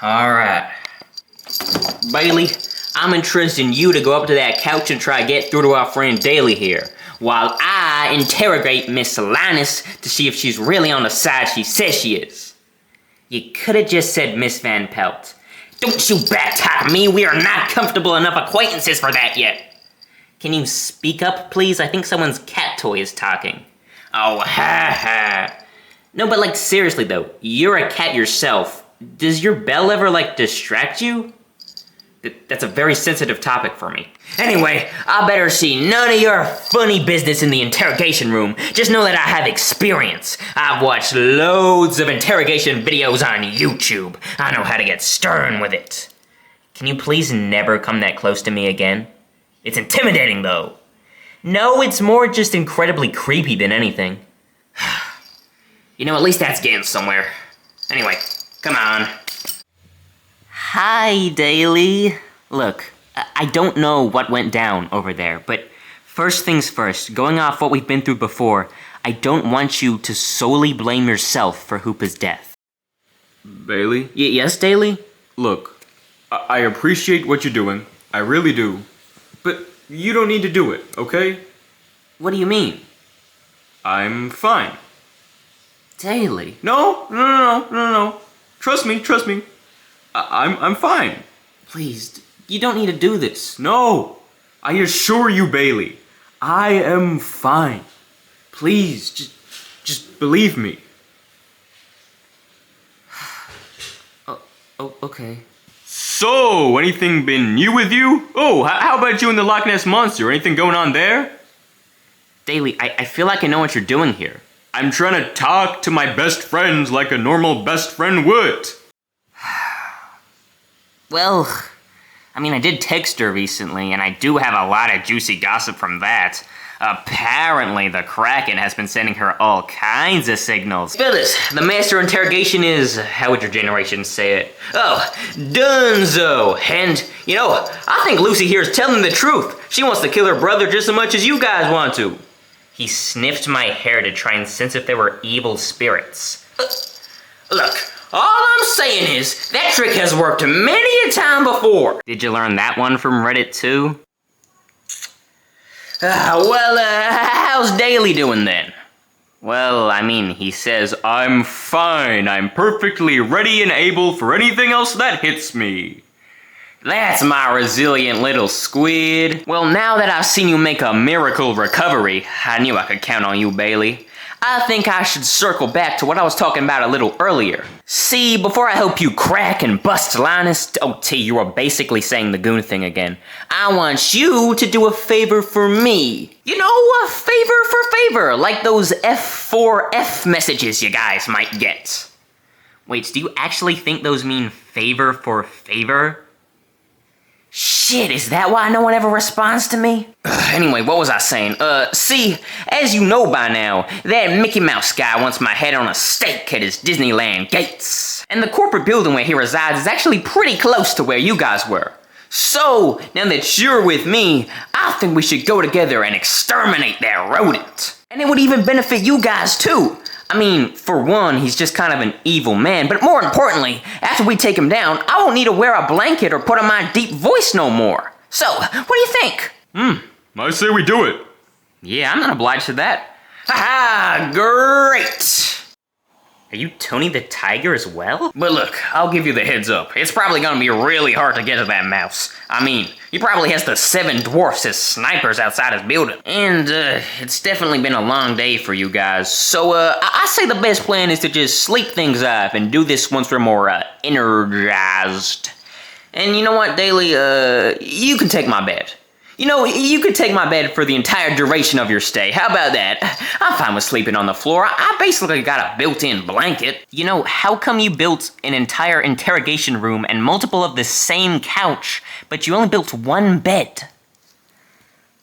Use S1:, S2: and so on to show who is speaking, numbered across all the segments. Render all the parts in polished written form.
S1: Alright. Bailey, I'm entrusting you to go up to that couch and try to get through to our friend Daley here, while I interrogate Miss Linus to see if she's really on the side she says she is. You could have just said Miss Van Pelt. Don't you backtalk me, we are not comfortable enough acquaintances for that yet. Can you speak up, please? I think someone's cat toy is talking. Oh, ha ha. No, but like seriously though, you're a cat yourself. Does your bell ever like distract you? That's a very sensitive topic for me. Anyway, I better see none of your funny business in the interrogation room. Just know that I have experience. I've watched loads of interrogation videos on YouTube. I know how to get stern with it. Can you please never come that close to me again? It's intimidating though. No, it's more just incredibly creepy than anything. You know, at least that's getting somewhere. Anyway, come on. Hi, Daley. Look, I don't know what went down over there, but first things first, going off what we've been through before, I don't want you to solely blame yourself for Hoopa's death.
S2: Bailey?
S1: Yes, Daley?
S2: Look, I appreciate what you're doing. I really do. But you don't need to do it, okay?
S1: What do you mean?
S2: I'm fine.
S1: Daley?
S2: No. Trust me. I'm fine.
S1: Please, you don't need to do this.
S2: No, I assure you, Bailey, I am fine. Please, just believe me.
S1: Okay.
S2: So, anything been new with you? Oh, how about you and the Loch Ness Monster? Anything going on there?
S1: Daley, I feel like I know what you're doing here.
S2: I'm trying to talk to my best friends like a normal best friend would.
S1: Well, I mean, I did text her recently, and I do have a lot of juicy gossip from that. Apparently, the Kraken has been sending her all kinds of signals. Phyllis, the master interrogation is, how would your generation say it? Oh, dunzo! And, you know, I think Lucy here is telling the truth. She wants to kill her brother just as much as you guys want to. He sniffed my hair to try and sense if there were evil spirits. Look, all I'm saying is, that trick has worked many a time before. Did you learn that one from Reddit too? How's Daley doing then? Well, I mean, he says,
S2: I'm fine. I'm perfectly ready and able for anything else that hits me.
S1: That's my resilient little squid. Well, now that I've seen you make a miracle recovery, I knew I could count on you, Bailey. I think I should circle back to what I was talking about a little earlier. See, before I help you crack and bust Linus, oh T, you are basically saying the goon thing again. I want you to do a favor for me. You know, a favor for favor, like those F4F messages you guys might get. Wait, do you actually think those mean favor for favor? Shit, is that why no one ever responds to me? Anyway, what was I saying? See, as you know by now, that Mickey Mouse guy wants my head on a stake at his Disneyland gates. And the corporate building where he resides is actually pretty close to where you guys were. So, now that you're with me, I think we should go together and exterminate that rodent. And it would even benefit you guys too. I mean, for one, he's just kind of an evil man, but more importantly, after we take him down, I won't need to wear a blanket or put on my deep voice no more. So, what do you think?
S2: I say we do it.
S1: Yeah, I'm not obliged to that. Haha, great! Are you Tony the Tiger as well? But look, I'll give you the heads up. It's probably gonna be really hard to get to that mouse. I mean, he probably has the 7 dwarfs as snipers outside his building. And, it's definitely been a long day for you guys. So, I say the best plan is to just sleep things up and do this once we're more, energized. And you know what, Daley, you can take my bed. You know, you could take my bed for the entire duration of your stay. How about that? I'm fine with sleeping on the floor. I basically got a built-in blanket. You know, how come you built an entire interrogation room and multiple of the same couch, but you only built one bed?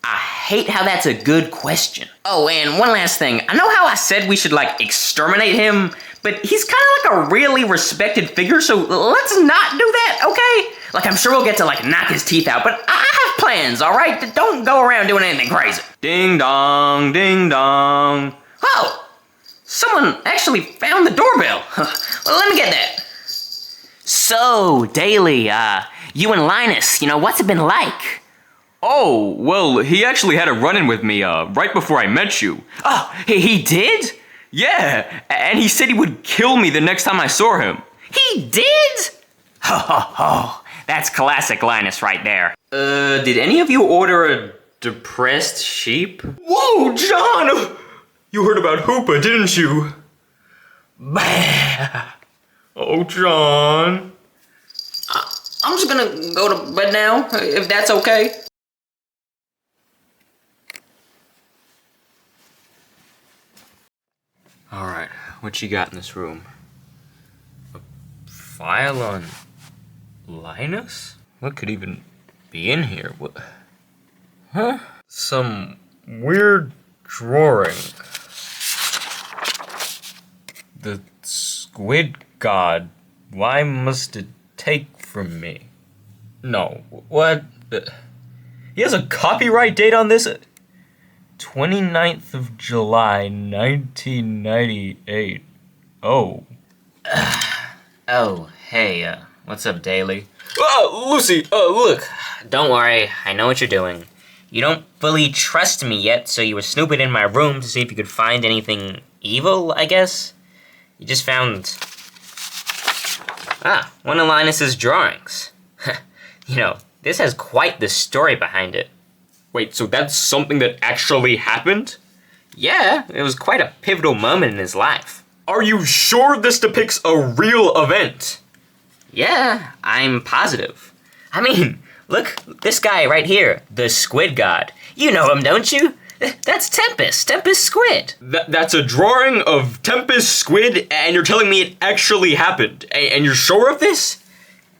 S1: I hate how that's a good question. Oh, and one last thing. I know how I said we should, like, exterminate him, but he's kind of like a really respected figure, so let's not do that, okay? Like, I'm sure we'll get to, like, knock his teeth out, but I have plans, alright? Don't go around doing anything crazy.
S2: Ding dong, ding dong.
S1: Oh! Someone actually found the doorbell. Well, let me get that. So, Daley, you and Linus, what's it been like?
S2: Oh, well, he actually had a run-in with me, right before I met you.
S1: Oh, he did?
S2: Yeah, and he said he would kill me the next time I saw him.
S1: He did? Ho, ho, ho. That's classic Linus right there.
S2: Did any of you order a depressed sheep? Whoa, John! You heard about Hoopa, didn't you?
S1: Bah.
S2: Oh, John.
S1: I'm just gonna go to bed now, if that's okay.
S2: Alright, what you got in this room? A file on Linus? What could even be in here? What? Huh? Some weird drawing. The Squid God. Why must it take from me? No, what? He has a copyright date on this? 29th of July, 1998. Oh.
S1: Oh, hey, what's up, Daley?
S2: Lucy, look.
S1: Don't worry, I know what you're doing. You don't fully trust me yet, so you were snooping in my room to see if you could find anything evil, I guess? You just found... one of Linus's drawings. This has quite the story behind it.
S2: Wait, so that's something that actually happened?
S1: Yeah, it was quite a pivotal moment in his life.
S2: Are you sure this depicts a real event?
S1: Yeah, I'm positive. I mean, look, this guy right here, the Squid God. You know him, don't you? That's Tempest Squid.
S2: That's a drawing of Tempest Squid, and you're telling me it actually happened, and you're sure of this?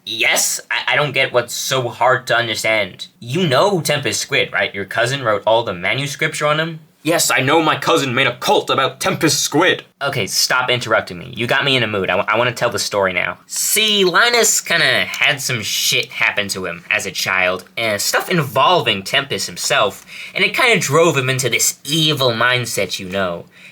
S1: Yes, I don't get what's so hard to understand. You know Tempest Squid, right? Your cousin wrote all the manuscripts on him?
S2: Yes, I know my cousin made a cult about Tempest Squid.
S1: Okay, stop interrupting me. You got me in a mood. I want to tell the story now. See, Linus kinda had some shit happen to him as a child, and stuff involving Tempest himself, and it kinda drove him into this evil mindset,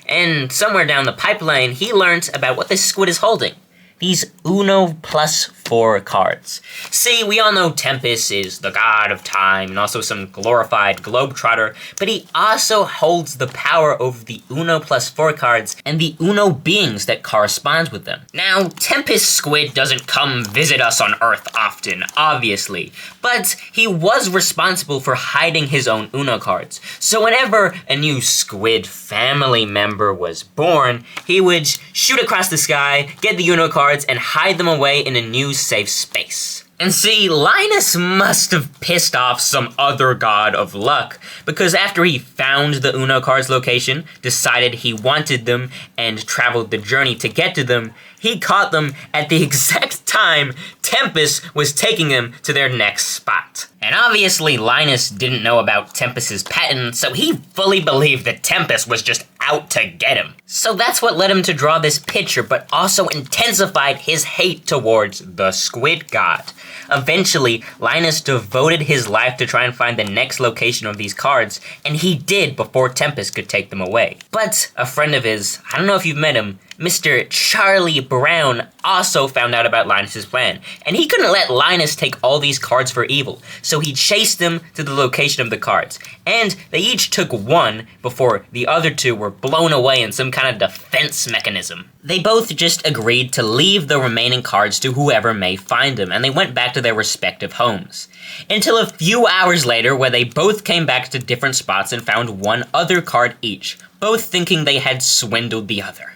S1: And somewhere down the pipeline, he learned about what this squid is holding. These Uno +4 cards. See, we all know Tempest is the god of time and also some glorified globetrotter, but he also holds the power over the Uno +4 cards and the Uno beings that correspond with them. Now, Tempest Squid doesn't come visit us on Earth often, obviously, but he was responsible for hiding his own Uno cards. So whenever a new Squid family member was born, he would shoot across the sky, get the Uno cards, and hide them away in a new safe space. And see, Linus must have pissed off some other god of luck, because after he found the Uno cards' location, decided he wanted them, and traveled the journey to get to them, he caught them at the exact time Tempest was taking them to their next spot. And obviously Linus didn't know about Tempest's patent, so he fully believed that Tempest was just out to get him. So that's what led him to draw this picture, but also intensified his hate towards the Squid God. Eventually, Linus devoted his life to try and find the next location of these cards, and he did before Tempest could take them away. But a friend of his, I don't know if you've met him, Mr. Charlie Brown also found out about Linus's plan, and he couldn't let Linus take all these cards for evil, so he chased them to the location of the cards, and they each took one before the other two were blown away in some kind of defense mechanism. They both just agreed to leave the remaining cards to whoever may find them, and they went back to their respective homes. Until a few hours later, where they both came back to different spots and found one other card each, both thinking they had swindled the other.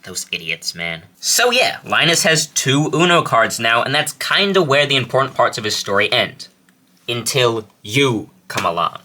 S1: Those idiots, man. So yeah, Linus has 2 Uno cards now, and that's kinda where the important parts of his story end. Until you come along.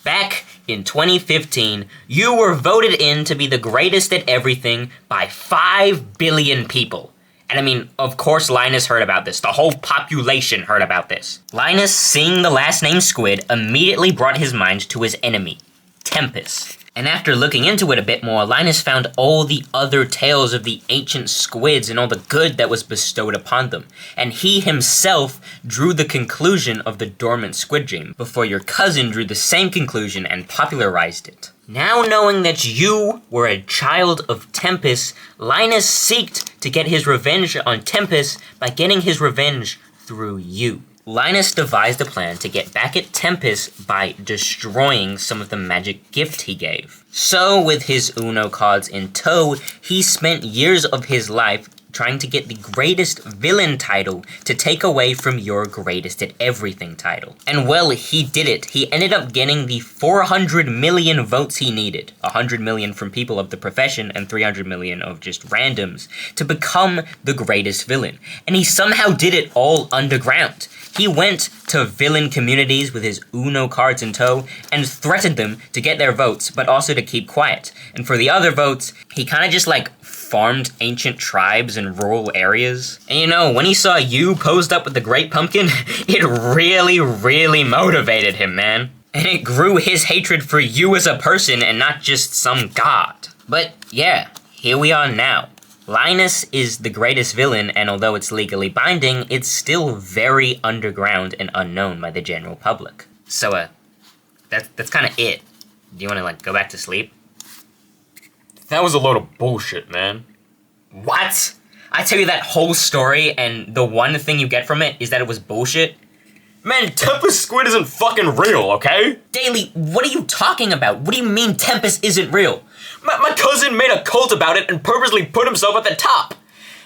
S1: Back in 2015, you were voted in to be the greatest at everything by 5 billion people. And I mean, of course Linus heard about this. The whole population heard about this. Linus, seeing the last name Squid, immediately brought his mind to his enemy, Tempest. And after looking into it a bit more, Linus found all the other tales of the ancient squids and all the good that was bestowed upon them. And he himself drew the conclusion of the dormant squid dream, before your cousin drew the same conclusion and popularized it. Now knowing that you were a child of Tempest, Linus seeked to get his revenge on Tempest by getting his revenge through you. Linus devised a plan to get back at Tempest by destroying some of the magic gift he gave. So, with his Uno cards in tow, he spent years of his life trying to get the greatest villain title to take away from your greatest at everything title. And well, he did it. He ended up getting the 400 million votes he needed, 100 million from people of the profession and 300 million of just randoms, to become the greatest villain. And he somehow did it all underground. He went to villain communities with his Uno cards in tow and threatened them to get their votes, but also to keep quiet. And for the other votes, he kind of just like farmed ancient tribes in rural areas. And you know, when he saw you posed up with the Great Pumpkin, it really motivated him, man. And it grew his hatred for you as a person and not just some god. But yeah, here we are now. Linus is the greatest villain, and although it's legally binding, it's still very underground and unknown by the general public. So, that's kind of it. Do you want to, like, go back to sleep?
S2: That was a load of bullshit, man.
S1: What? I tell you that whole story, and the one thing you get from it is that it was bullshit?
S2: Man, Tempest Squid isn't fucking real, okay?
S1: Daley, what are you talking about? What do you mean Tempest isn't real?
S2: My cousin made a cult about it and purposely put himself at the top.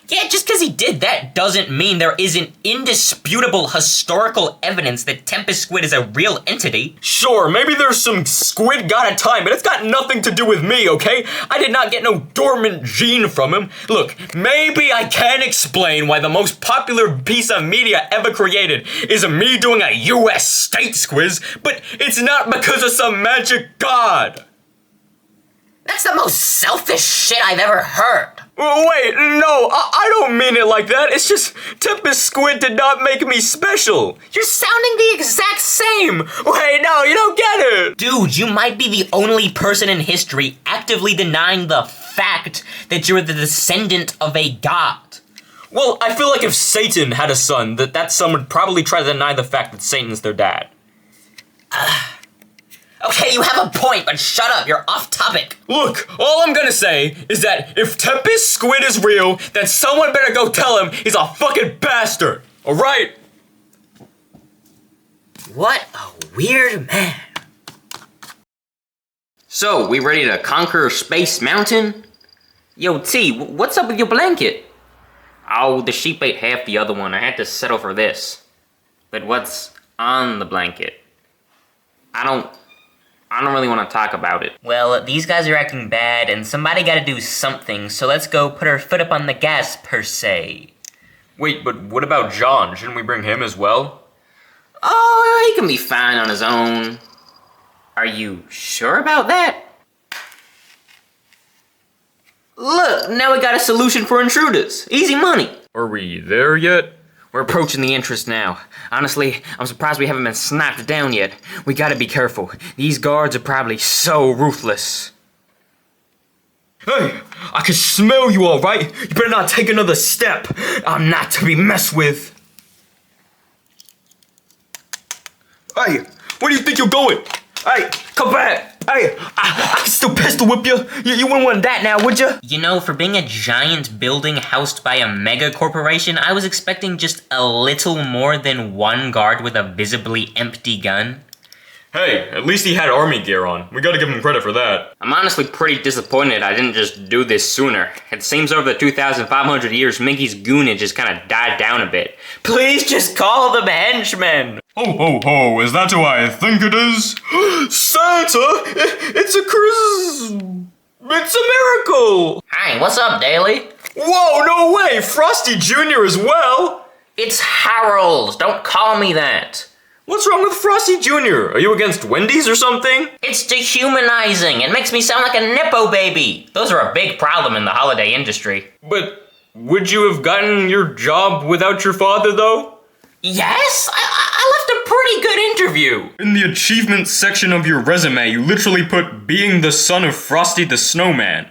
S1: Yeah, just because he did that doesn't mean there isn't indisputable historical evidence that Tempest Squid is a real entity.
S2: Sure, maybe there's some squid god at time, but it's got nothing to do with me, okay? I did not get no dormant gene from him. Look, maybe I can explain why the most popular piece of media ever created is me doing a US states quiz, but it's not because of some magic god.
S1: That's the most selfish shit I've ever heard.
S2: Wait, no, I don't mean it like that. It's just Tempest Squid did not make me special.
S1: You're sounding the exact same.
S2: Wait, no, you don't get it.
S1: Dude, you might be the only person in history actively denying the fact that you're the descendant of a god.
S2: Well, I feel like if Satan had a son, that son would probably try to deny the fact that Satan's their dad.
S1: Okay, you have a point, but shut up, you're off topic.
S2: Look, all I'm gonna say is that if Tempest Squid is real, then someone better go tell him he's a fucking bastard, alright?
S1: What a weird man.
S3: So, we ready to conquer Space Mountain? Yo, T, what's up with your blanket? Oh, the sheep ate half the other one. I had to settle for this. But what's on the blanket? I don't really want to talk about it.
S1: Well, these guys are acting bad, and somebody gotta do something, so let's go put our foot up on the gas, per se.
S2: Wait, but what about John? Shouldn't we bring him as well?
S3: Oh, he can be fine on his own. Are you sure about that? Look, now we got a solution for intruders. Easy money.
S2: Are we there yet?
S3: We're approaching the entrance now. Honestly, I'm surprised we haven't been sniped down yet. We gotta be careful. These guards are probably so ruthless.
S2: Hey, I can smell you all right. You better not take another step. I'm not to be messed with. Hey, where do you think you're going? Hey, come back. Hey, I can still pistol whip you. You wouldn't want that now, would you?
S1: You know, for being a giant building housed by a mega corporation, I was expecting just a little more than one guard with a visibly empty gun.
S2: Hey, at least he had army gear on. We gotta give him credit for that.
S3: I'm honestly pretty disappointed I didn't just do this sooner. It seems over the 2,500 years, Mickey's goonage just kind of died down a bit.
S1: Please just call them henchmen!
S2: Ho ho ho, is that who I think it is? Santa! It's a miracle!
S1: Hi, what's up, Daley?
S2: Whoa, no way! Frosty Jr. as well?
S1: It's Harold, don't call me that.
S2: What's wrong with Frosty Jr.? Are you against Wendy's or something?
S1: It's dehumanizing. It makes me sound like a Nippo baby. Those are a big problem in the holiday industry.
S2: But would you have gotten your job without your father, though?
S1: Yes, I left a pretty good interview.
S2: In the achievements section of your resume, you literally put being the son of Frosty the Snowman.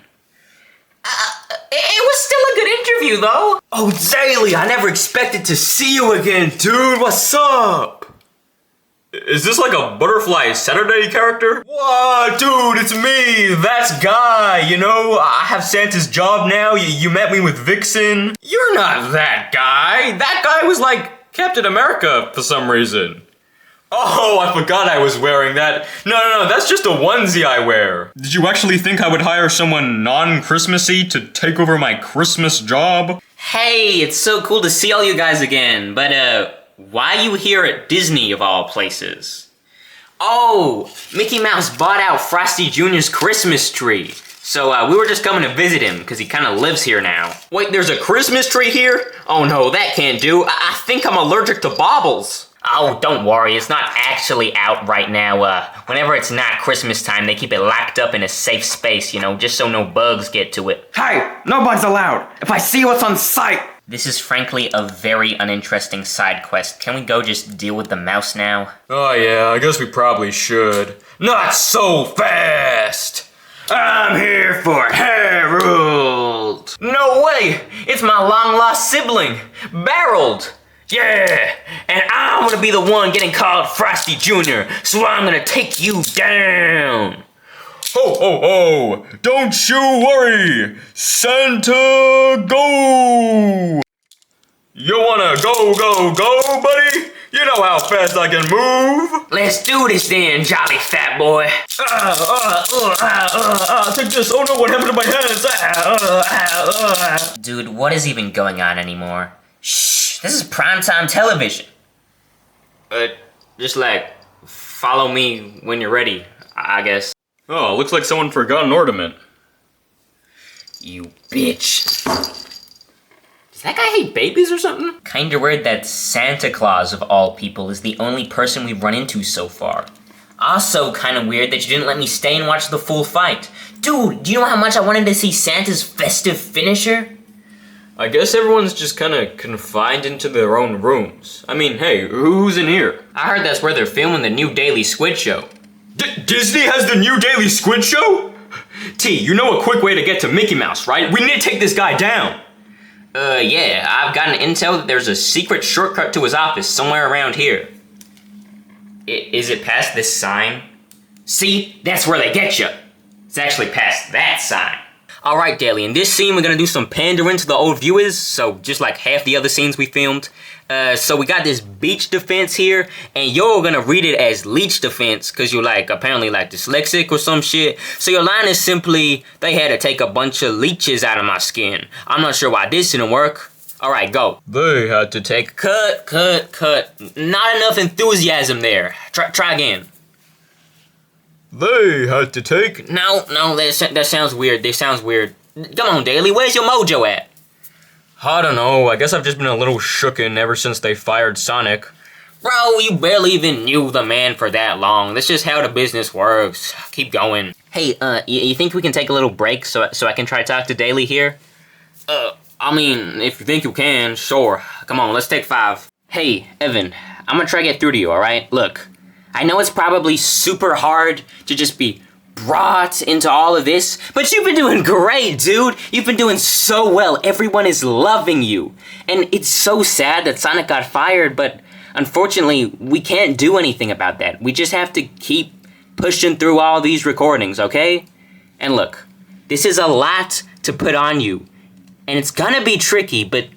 S1: It was still a good interview, though.
S2: Oh, Daley, I never expected to see you again, dude. What's up? Is this like a Butterfly Saturday character? What, dude, it's me, that's Guy, you know? I have Santa's job now, you met me with Vixen. You're not that guy. That guy was like Captain America for some reason. Oh, I forgot I was wearing that. No, that's just a onesie I wear. Did you actually think I would hire someone non-Christmassy to take over my Christmas job?
S1: Hey, it's so cool to see all you guys again, but why you here at Disney of all places? Oh, Mickey Mouse bought out Frosty Jr.'s Christmas tree. So we were just coming to visit him because he kind of lives here now. Wait, there's a Christmas tree here? Oh no, that can't do. I think I'm allergic to baubles. Oh, don't worry, it's not actually out right now. Whenever it's not Christmas time, they keep it locked up in a safe space, you know, just so no bugs get to it.
S4: Hey, no bugs allowed. If I see what's on sight.
S1: This is frankly a very uninteresting side quest. Can we go just deal with the mouse now?
S2: Oh yeah, I guess we probably should. Not so fast!
S1: I'm here for Harold! No way! It's my long-lost sibling, Barreld! Yeah! And I'm gonna be the one getting called Frosty Jr., so I'm gonna take you down!
S2: Ho, ho, ho! Don't you worry! Santa, go! You wanna go, buddy? You know how fast I can move!
S1: Let's do this then, jolly fat boy!
S2: Take this! Oh no, what happened to my hands?
S1: Dude, what is even going on anymore? Shh, this is primetime television. Just like, follow me when you're ready, I guess.
S2: Oh, looks like someone forgot an ornament.
S1: You bitch. Does that guy hate babies or something? Kinda weird that Santa Claus, of all people, is the only person we've run into so far. Also kinda weird that you didn't let me stay and watch the full fight. Dude, do you know how much I wanted to see Santa's festive finisher?
S2: I guess everyone's just kinda confined into their own rooms. I mean, hey, who's in here?
S1: I heard that's where they're filming the new Daily Squid show.
S2: Disney has the new Daily Squid show? T, you know a quick way to get to Mickey Mouse, right? We need to take this guy down.
S1: Yeah, I've gotten intel that there's a secret shortcut to his office somewhere around here. Is it past this sign? See, that's where they get you. It's actually past that sign. Alright, Daley, in this scene we're gonna do some pandering to the old viewers, so just like half the other scenes we filmed. So we got this beach defense here, and you're gonna read it as leech defense, cause you're like, apparently like dyslexic or some shit. So your line is simply, they had to take a bunch of leeches out of my skin. I'm not sure why this didn't work. Alright, go.
S2: They had to take...
S1: Cut. Not enough enthusiasm there. Try again.
S2: They had to take...
S1: No, that sounds weird. Come on, Daley, where's your mojo at?
S2: I don't know, I guess I've just been a little shooken ever since they fired Sonic.
S1: Bro, you barely even knew the man for that long. That's just how the business works. Keep going. Hey, you think we can take a little break so I can try to talk to Daley here? I mean, if you think you can, sure. Come on, let's take 5. Hey, Evan, I'm gonna try to get through to you, alright? Look, I know it's probably super hard to just be brought into all of this, but you've been doing great, dude. You've been doing so well. Everyone is loving you. And it's so sad that Sonic got fired, but unfortunately, we can't do anything about that. We just have to keep pushing through all these recordings, okay? And look, this is a lot to put on you, and it's gonna be tricky, but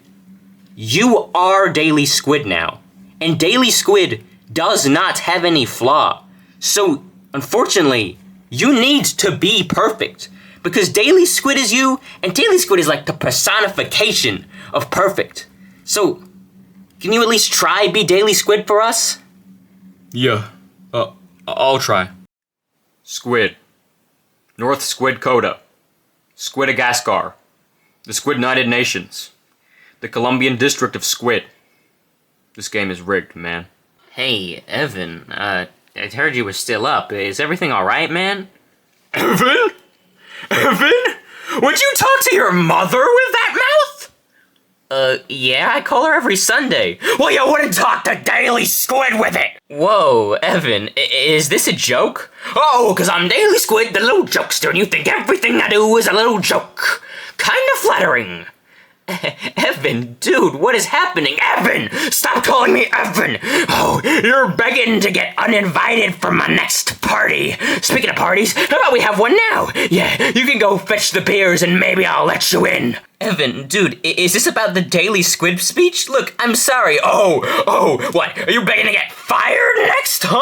S1: you are Daily Squid now. And Daily Squid does not have any flaw. So, unfortunately, you need to be perfect, because Daily Squid is you, and Daily Squid is like the personification of perfect. So, can you at least try be Daily Squid for us?
S2: Yeah, I'll try. Squid. North Squid Coda. Squidagaskar. The Squid-United Nations. The Colombian District of Squid. This game is rigged, man.
S1: Hey, Evan, I heard you were still up. Is everything alright, man?
S2: Evan? Would you talk to your mother with that mouth?
S1: Yeah, I call her every Sunday.
S2: Well, you wouldn't talk to Daily Squid with it!
S1: Whoa, Evan, is this a joke?
S2: Oh, 'cause I'm Daily Squid, the little jokester, and you think everything I do is a little joke. Kinda flattering.
S3: Evan, dude, what is happening? Evan! Stop calling me Evan! Oh, you're begging to get uninvited for my next party. Speaking of parties, how about we have one now? Yeah, you can go fetch the beers and maybe I'll let you in. Evan, dude, is this about the Daily Squid speech? Look, I'm sorry. Oh, what? Are you begging to get fired next, huh?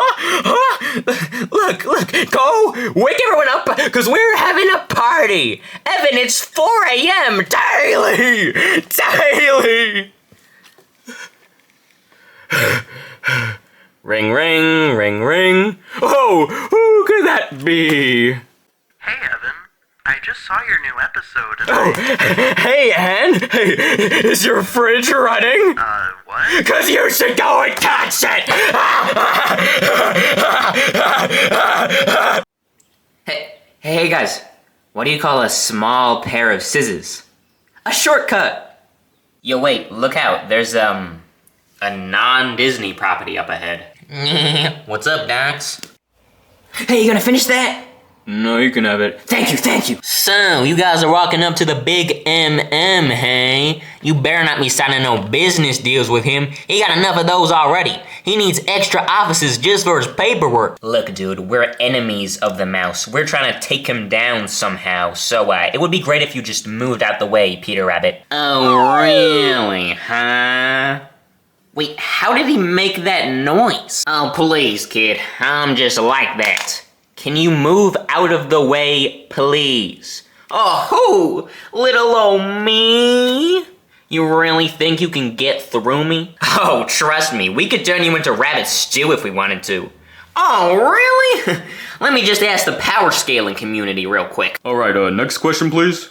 S3: Look, go wake everyone up, because we're having a party. Evan, it's 4 a.m. Daily! Ring, ring, ring, ring. Oh, who could that be?
S5: Hey, Evan. I just saw your new episode and
S3: Oh, hey, Ann. Hey, is your fridge running?
S5: what?
S3: Cause you should go and touch it! Hey guys, what do you call a small pair of scissors? A shortcut! Yo, wait, look out, there's, a non-Disney property up ahead. What's up, Dax? Hey, you gonna finish that?
S2: No, you can have it.
S3: Thank you. So, you guys are walking up to the big MM, hey? You better not be signing no business deals with him. He got enough of those already. He needs extra offices just for his paperwork. Look, dude, we're enemies of the mouse. We're trying to take him down somehow. So, it would be great if you just moved out the way, Peter Rabbit. Oh, really, huh? Wait, how did he make that noise? Oh, please, kid. I'm just like that. Can you move out of the way, please? Oh, who? Little old me? You really think you can get through me? Oh, trust me, we could turn you into rabbit stew if we wanted to. Oh, really? Let me just ask the power scaling community real quick.
S2: Alright, next question, please.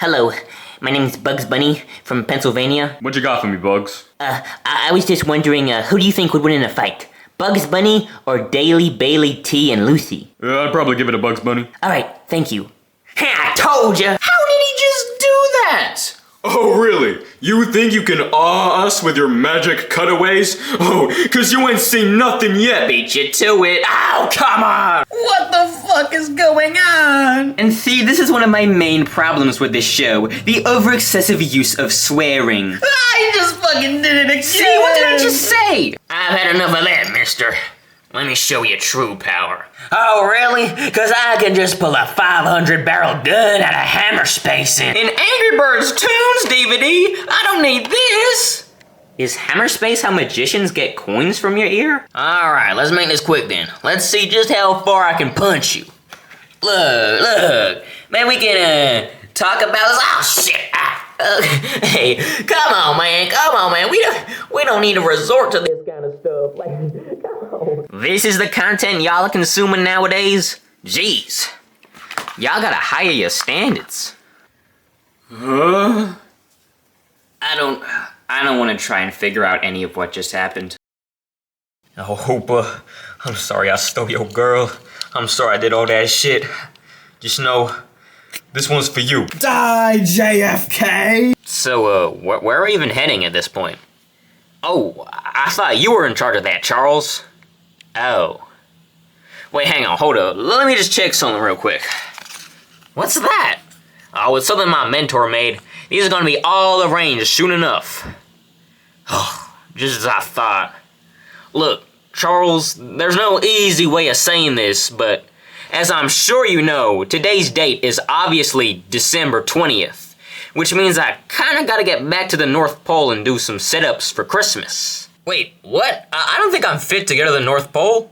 S3: Hello. My name is Bugs Bunny from Pennsylvania.
S2: What you got for me, Bugs?
S3: I was just wondering, who do you think would win in a fight? Bugs Bunny or Daley, Bailey, T, and Lucy?
S2: I'd probably give it to Bugs Bunny.
S3: Alright, thank you. I told ya! How did he just do that?
S2: Oh, really? You think you can awe us with your magic cutaways? Oh, 'cause you ain't seen nothing yet.
S3: Beat you to it. Oh, come on! What the fuck is going on?
S1: And see, this is one of my main problems with this show. The over-excessive use of swearing.
S3: I just fucking did it again!
S1: See, what did I just say?
S3: I've had enough of that, mister. Let me show you true power. Oh, really? Because I can just pull a 500-barrel gun out of hammer spacing.
S1: In Angry Birds Tunes DVD, I don't need this. Is hammer space how magicians get coins from your ear?
S3: Alright, let's make this quick then. Let's see just how far I can punch you. Look. Man, we can, talk about this. Oh, shit. Hey, come on, man. We don't need to resort to this kind of stuff. Like, come on.
S1: This is the content y'all are consuming nowadays? Jeez. Y'all gotta higher your standards.
S2: Huh?
S1: I don't want to try and figure out any of what just happened.
S2: Oh, Hooper, I'm sorry I stole your girl. I'm sorry I did all that shit. Just know, this one's for you.
S4: Die, JFK!
S1: So, where are we even heading at this point? Oh, I thought you were in charge of that, Charles. Oh. Wait, hang on, hold up. Let me just check something real quick. What's that? Oh, it's something my mentor made. These are gonna be all arranged soon enough. Oh, just as I thought. Look, Charles, there's no easy way of saying this, but as I'm sure you know, today's date is obviously December 20th, which means I kinda gotta get back to the North Pole and do some setups for Christmas. Wait, what? I don't think I'm fit to go to the North Pole.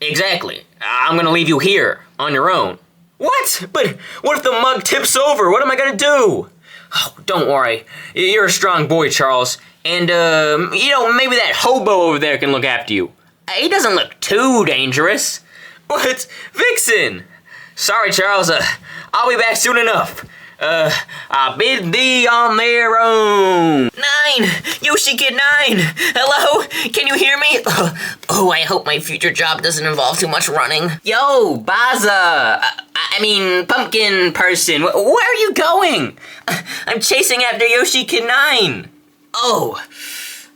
S1: Exactly. I'm gonna leave you here, on your own. What? But what if the mug tips over? What am I gonna do? Oh, don't worry. You're a strong boy, Charles. And, maybe that hobo over there can look after you. He doesn't look too dangerous. What? Vixen! Sorry, Charles. I'll be back soon enough. I bid thee on their own. 9! Yoshi Kid 9! Hello? Can you hear me? Oh, I hope my future job doesn't involve too much running. Yo, Baza! Pumpkin person. Where are you going? I'm chasing after Yoshi Kid 9. Oh.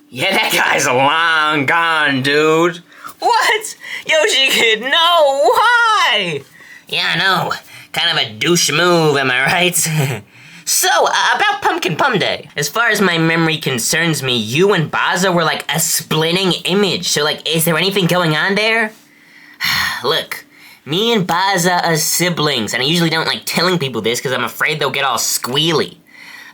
S1: Yeah, that guy's long gone, dude. What? Yoshi Kid, no! Why? Yeah, I know. Kind of a douche move, am I right?
S3: So, about Pumpkin Pum Day. As far as my memory concerns me, you and Baza were like a splitting image. So, like, is there anything going on there? Look, me and Baza are siblings, and I usually don't like telling people this because I'm afraid they'll get all squealy.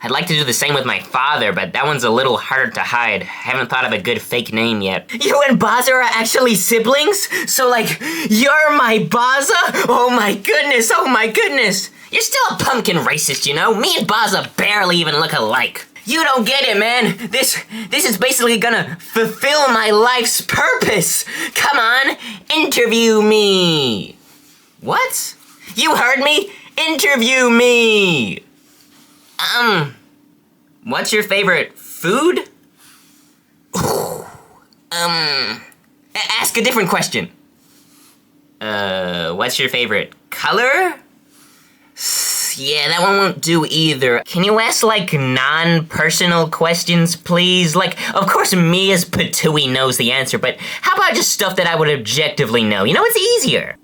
S3: I'd like to do the same with my father, but that one's a little harder to hide. I haven't thought of a good fake name yet. You and Baza are actually siblings? So, like, you're my Baza? Oh my goodness, oh my goodness. You're still a pumpkin racist, you know? Me and Baza barely even look alike. You don't get it, man. This is basically gonna fulfill my life's purpose. Come on, interview me. What? You heard me? Interview me. What's your favorite food? Ask a different question. What's your favorite color? Yeah, that one won't do either. Can you ask, like, non-personal questions, please? Like, of course me as Patooey knows the answer, but how about just stuff that I would objectively know? You know, it's easier.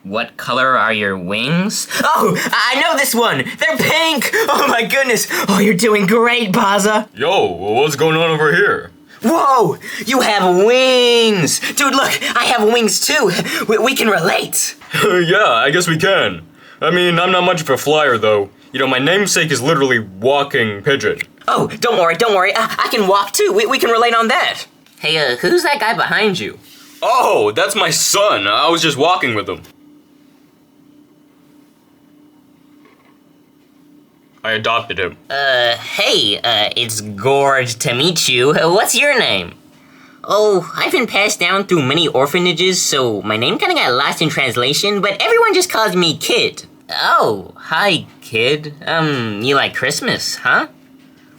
S3: What color are your wings? Oh, I know this one! They're pink! Oh my goodness! Oh, you're doing great, Baza!
S2: Yo, what's going on over here?
S3: Whoa! You have wings! Dude, look, I have wings too! We can relate!
S2: Yeah, I guess we can. I mean, I'm not much of a flyer, though. You know, my namesake is literally walking pigeon.
S3: Oh, don't worry, I can walk too. We can relate on that. Hey, who's that guy behind you?
S2: Oh, that's my son. I was just walking with him. I adopted him.
S3: Hey, it's gorge to meet you. What's your name? Oh, I've been passed down through many orphanages, so my name kinda got lost in translation, but everyone just calls me Kid. Oh, hi, Kid. You like Christmas, huh?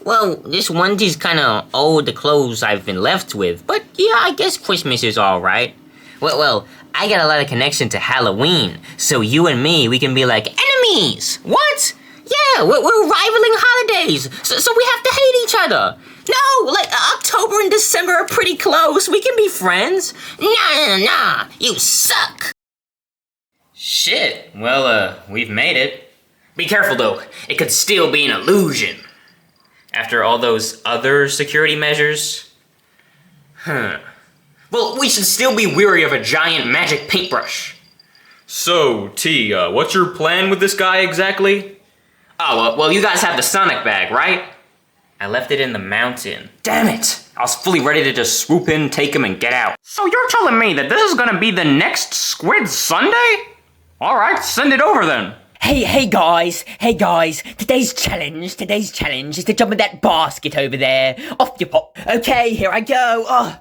S3: Well, this onetie's kinda old clothes I've been left with, but yeah, I guess Christmas is alright. Well, I got a lot of connection to Halloween, so you and me, we can be like enemies! What? Yeah, we're rivaling holidays, so we have to hate each other. No, like, October and December are pretty close. We can be friends. Nah, you suck.
S1: Shit, well, we've made it. Be careful, though. It could still be an illusion. After all those other security measures? Well, we should still be weary of a giant magic paintbrush.
S2: So, T, what's your plan with this guy exactly?
S1: Oh, well, you guys have the Sonic bag, right? I left it in the mountain. Damn it! I was fully ready to just swoop in, take him, and get out. So you're telling me that this is gonna be the next Squid Sunday? Alright, send it over then.
S6: Hey guys, today's challenge is to jump in that basket over there. Off you pop. Okay, here I go. Oh,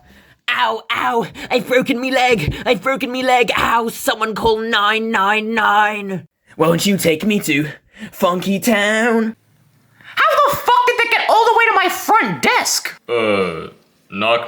S6: ow, I've broken me leg. Ow, someone call 999. Won't you take me to Funky Town?
S1: How the fuck did that get all the way to my front desk?
S2: Knock.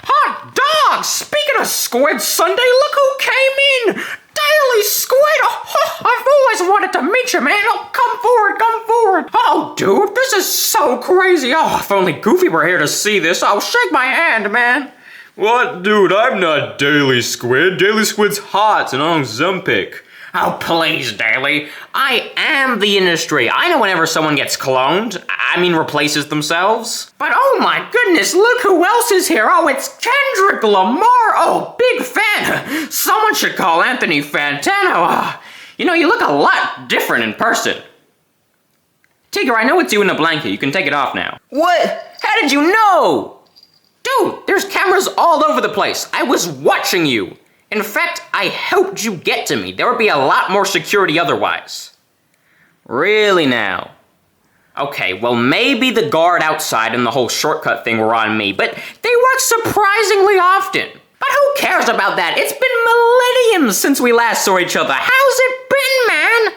S1: Hot dog! Speaking of Squid Sunday, look who came in! Daily Squid! Oh, I've always wanted to meet you, man! Oh, come forward! Oh, dude, this is so crazy! Oh, if only Goofy were here to see this, oh, shake my hand, man!
S2: What? Dude, I'm not Daily Squid. Daily Squid's hot and on Zempic.
S1: Oh, please, Daly. I am the industry. I know whenever someone gets cloned, replaces themselves. But oh my goodness, look who else is here. Oh, it's Kendrick Lamar. Oh, big fan. Someone should call Anthony Fantano. You know, you look a lot different in person. Tigger, I know it's you in the blanket. You can take it off now. What? How did you know? Dude, there's cameras all over the place. I was watching you. In fact, I helped you get to me. There would be a lot more security otherwise. Really now? Okay, well maybe the guard outside and the whole shortcut thing were on me, but they work surprisingly often. But who cares about that? It's been millenniums since we last saw each other. How's it been, man?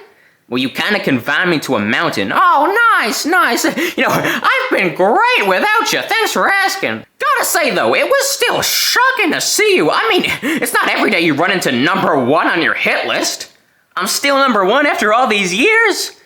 S1: Well, you kind of confined me to a mountain. Oh, nice. You know, I've been great without you. Thanks for asking. Gotta say, though, it was still shocking to see you. It's not every day you run into #1 on your hit list. I'm still #1 after all these years.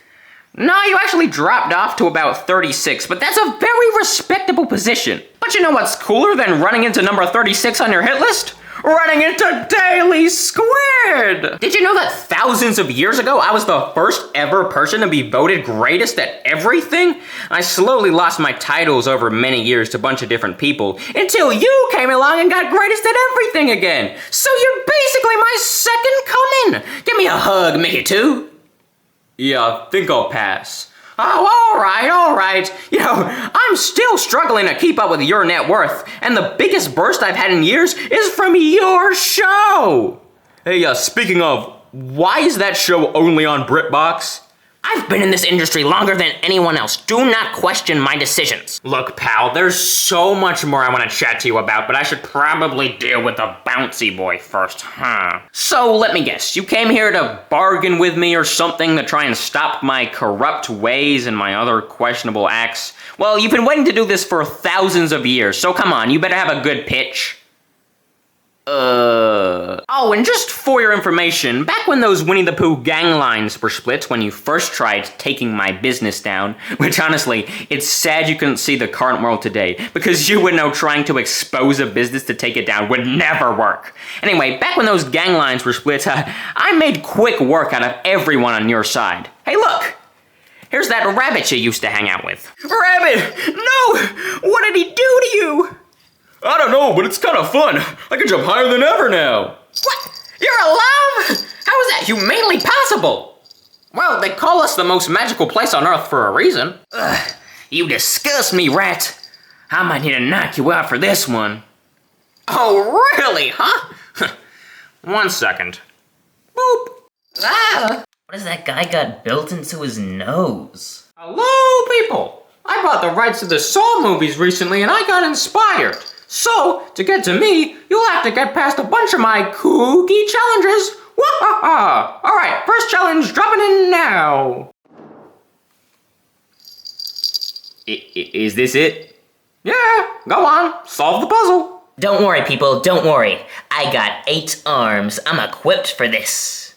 S1: No, you actually dropped off to about 36, but that's a very respectable position. But you know what's cooler than running into number 36 on your hit list?
S3: running into Daily Squid! Did you know that thousands of years ago, I was the first ever person to be voted greatest at everything? I slowly lost my titles over many years to a bunch of different people, until you came along and got greatest at everything again. So you're basically my second coming. Give me a hug, Mickey 2.
S1: Yeah, I think I'll pass.
S3: Oh, all right. You know, I'm still struggling to keep up with your net worth, and the biggest burst I've had in years is from your show.
S1: Hey, speaking of, why is that show only on BritBox?
S3: I've been in this industry longer than anyone else. Do not question my decisions. Look, pal, there's so much more I want to chat to you about, but I should probably deal with the bouncy boy first, huh? So, let me guess, you came here to bargain with me or something to try and stop my corrupt ways and my other questionable acts? Well, you've been waiting to do this for thousands of years, so come on, you better have a good pitch. Oh, and just for your information, back when those Winnie the Pooh gang lines were split when you first tried taking my business down, which honestly, it's sad you couldn't see the current world today, because you would know trying to expose a business to take it down would never work. Anyway, back when those gang lines were split, I made quick work out of everyone on your side. Hey, look! Here's that rabbit you used to hang out with.
S1: Rabbit! No! What did he do to you? I don't know, but it's kind of fun. I can jump higher than ever now.
S3: What? You're alive? How is that humanly possible? Well, they call us the most magical place on Earth for a reason. Ugh, you disgust me, rat. I might need to knock you out for this one. Oh, really, huh? 1 second. Boop. Ah.
S6: What has that guy got built into his nose?
S3: Hello, people. I bought the rights to the Saw movies recently and I got inspired. So, to get to me, you'll have to get past a bunch of my kooky challenges. Wah-ha-ha! Alright, first challenge dropping in now.
S1: Is this it?
S3: Yeah, go on, solve the puzzle.
S6: Don't worry, people, don't worry. I got 8 arms. I'm equipped for this.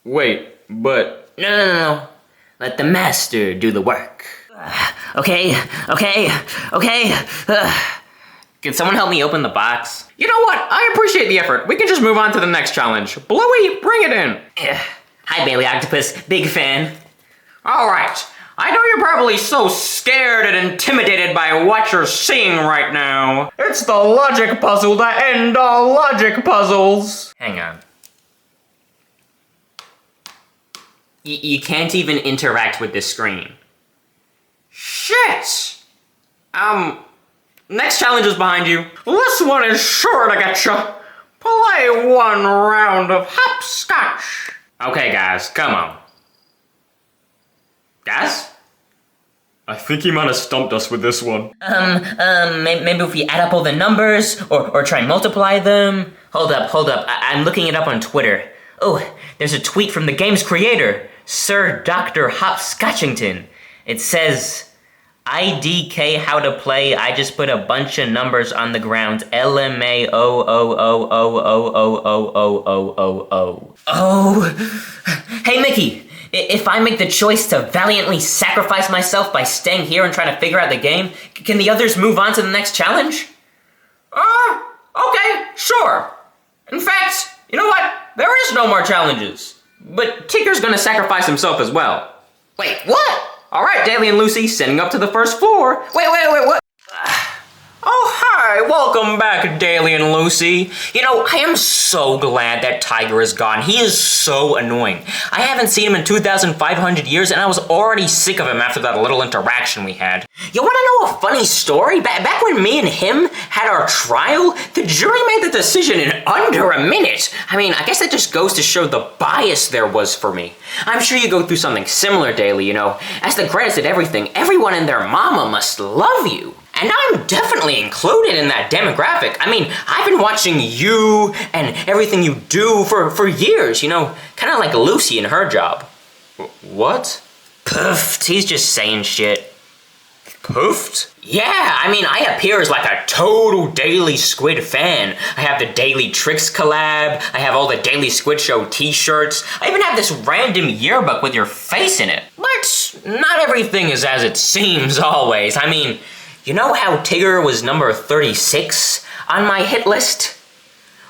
S1: Wait, but...
S6: No. Let the master do the work. Okay.
S3: Can someone help me open the box? You know what? I appreciate the effort. We can just move on to the next challenge. Bluey, bring it in.
S6: Hi, Bailey Octopus. Big fan.
S3: All right. I know you're probably so scared and intimidated by what you're seeing right now. It's the logic puzzle to end all logic puzzles.
S6: Hang on.
S3: You can't even interact with this screen. Shit! Next challenge is behind you. This one is sure to get you. Play one round of hopscotch. Okay, guys, come on. Guys?
S1: I think he might have stumped us with this one.
S6: Maybe if we add up all the numbers, or try and multiply them. Hold up. I'm looking it up on Twitter. Oh, there's a tweet from the game's creator, Sir Dr. Hopscotchington. It says, IDK how to play, I just put a bunch of numbers on the ground, LMAO. Oh, hey Mickey, if I make the choice to valiantly sacrifice myself by staying here and trying to figure out the game, can the others move on to the next challenge?
S3: Okay, sure. In fact, you know what? There is no more challenges. But Tigger's gonna sacrifice himself as well. Wait, what? Alright, Daley and Lucy, sending up to the first floor. Wait, what? Oh, hi, welcome back, Daley and Lucy. You know, I am so glad that Tiger is gone. He is so annoying. I haven't seen him in 2,500 years, and I was already sick of him after that little interaction we had. You wanna know a funny story? Back when me and him had our trial, the jury made the decision in under a minute. I mean, I guess that just goes to show the bias there was for me. I'm sure you go through something similar, Daley, you know. As the greatest at everything, everyone and their mama must love you. And I'm definitely included in that demographic. I mean, I've been watching you and everything you do for years, you know, kind of like Lucy and her job.
S1: What?
S3: Poofed, he's just saying shit.
S1: Poofed?
S3: Yeah, I mean, I appear as like a total Daily Squid fan. I have the Daily Tricks collab, I have all the Daily Squid Show t-shirts, I even have this random yearbook with your face in it. But not everything is as it seems always. I mean, you know how Tigger was number 36 on my hit list?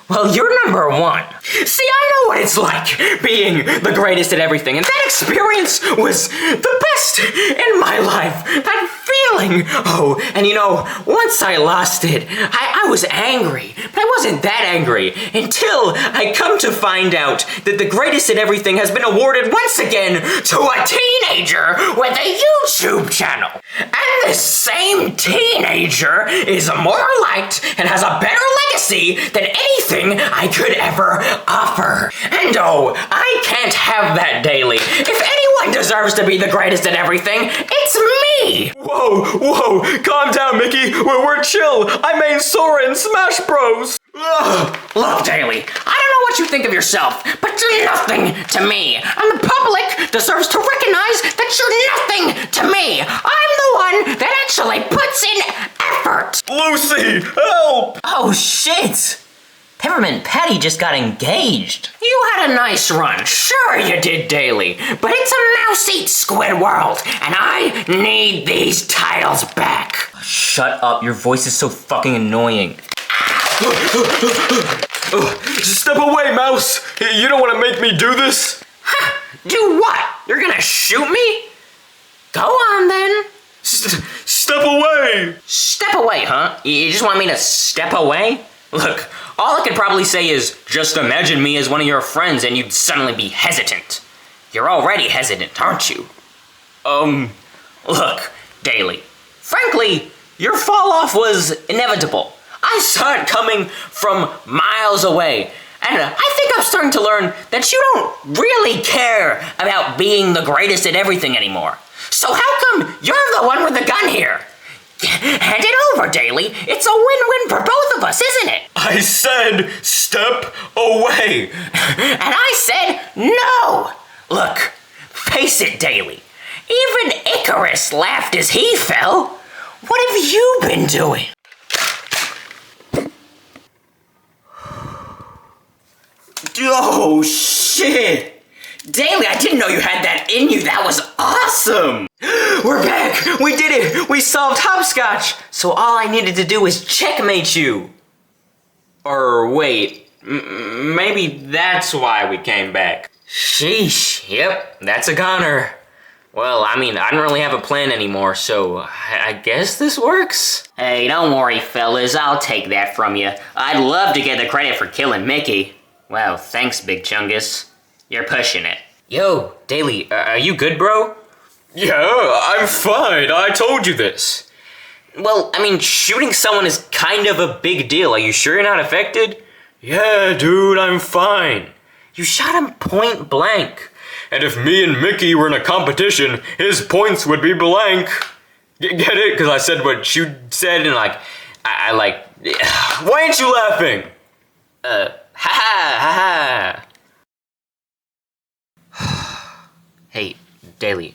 S3: Well, you're number one. See, I know what it's like being the greatest at everything, and that experience was the best in my life. That feeling. Oh, and you know, once I lost it, I was angry, but I wasn't that angry until I come to find out that the greatest at everything has been awarded once again to a teenager with a YouTube channel. And this same teenager is more liked and has a better legacy than anything I could ever offer. And oh, I can't have that, Daley. If anyone deserves to be the greatest at everything, it's me!
S2: Whoa, calm down, Mickey. We're chill. I main Sora in Smash Bros.
S3: Ugh. Look, Daley, I don't know what you think of yourself, but you're nothing to me. And the public deserves to recognize that you're nothing to me. I'm the one that actually puts in effort.
S2: Lucy, help!
S6: Oh shit! Peppermint Patty just got engaged.
S3: You had a nice run, sure you did, Daley, but it's a mouse-eat Squid world, and I need these titles back.
S6: Shut up, your voice is so fucking annoying.
S2: Step away, Mouse. You don't want to make me do this.
S3: Do what? You're gonna shoot me? Go on then.
S2: Step away.
S3: Step away, huh? You just want me to step away? Look, all I could probably say is, just imagine me as one of your friends and you'd suddenly be hesitant. You're already hesitant, aren't you? Look, Daley, frankly, your fall off was inevitable. I saw it coming from miles away. And I think I'm starting to learn that you don't really care about being the greatest at everything anymore. So how come you're the one with the gun here? Hand it over, Daley. It's a win-win for both of us, isn't it?
S2: I said step away.
S3: And I said no. Look, face it, Daley. Even Icarus laughed as he fell. What have you been doing? Oh, shit! Daley, I didn't know you had that in you. That was awesome! We're back! We did it! We solved hopscotch! So all I needed to do was checkmate you. Or wait, maybe that's why we came back. Sheesh, yep, that's a goner. Well, I mean, I don't really have a plan anymore, so I guess this works? Hey, don't worry, fellas, I'll take that from you. I'd love to get the credit for killing Mickey. Wow, thanks, Big Chungus. You're pushing it. Yo, Daley, are you good, bro?
S2: Yeah, I'm fine. I told you this.
S3: Well, I mean, shooting someone is kind of a big deal. Are you sure you're not affected?
S2: Yeah, dude, I'm fine.
S3: You shot him point blank.
S2: And if me and Mickey were in a competition, his points would be blank. Get it? Because I said what you said and I like... Why ain't you laughing?
S3: Ha. Hey, Daley,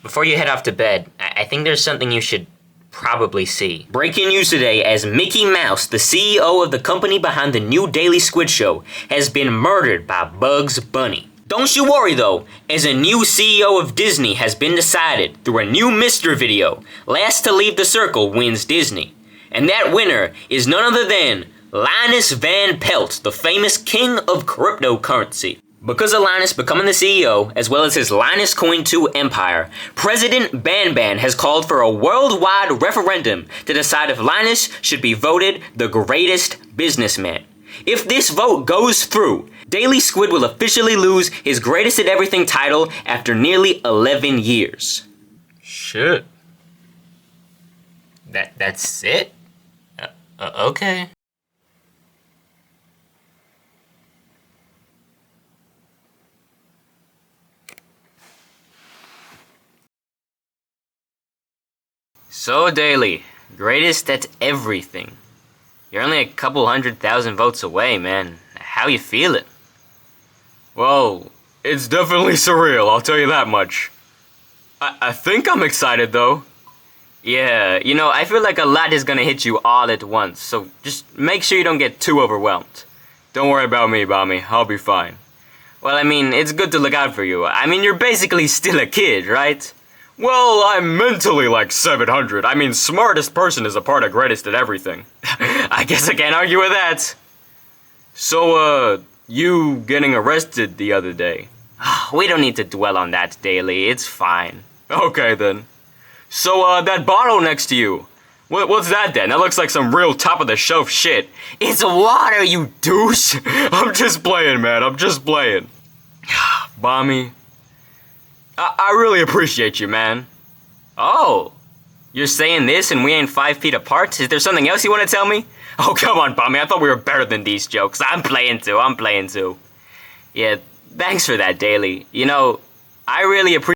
S3: before you head off to bed, I think there's something you should probably see. Breaking news today as Mickey Mouse, the CEO of the company behind the new Daily Squid Show, has been murdered by Bugs Bunny. Don't you worry though, as a new CEO of Disney has been decided through a new Mr. video. Last to leave the circle wins Disney. And that winner is none other than Linus Van Pelt, the famous king of cryptocurrency. Because of Linus becoming the CEO, as well as his Linus Coin 2 empire, President Ban has called for a worldwide referendum to decide if Linus should be voted the greatest businessman. If this vote goes through, Daily Squid will officially lose his greatest at everything title after nearly 11 years.
S2: Shit.
S3: That's it? Okay. So, Daley, greatest at everything. You're only a couple 100,000 votes away, man. How you feeling?
S2: Well, it's definitely surreal, I'll tell you that much. I think I'm excited, though.
S3: Yeah, you know, I feel like a lot is gonna hit you all at once, so just make sure you don't get too overwhelmed.
S2: Don't worry about me, Bami. I'll be fine.
S3: Well, I mean, it's good to look out for you. I mean, you're basically still a kid, right?
S2: Well, I'm mentally like 700. I mean, smartest person is a part of greatest at everything.
S3: I guess I can't argue with that.
S2: So, you getting arrested the other day?
S1: We don't need to dwell on that, Daley. It's fine.
S2: Okay, then. So, that bottle next to you. What's that then? That looks like some real top-of-the-shelf shit.
S1: It's water, you douche!
S2: I'm just playing, man. I'm just playing. Bommy. I really appreciate you, man.
S1: Oh, you're saying this and we ain't 5 feet apart? Is there something else you want to tell me?
S2: Oh, come on, Bommy. I thought we were better than these jokes.
S1: I'm playing too. Yeah, thanks for that, Daley. You know, I really appreciate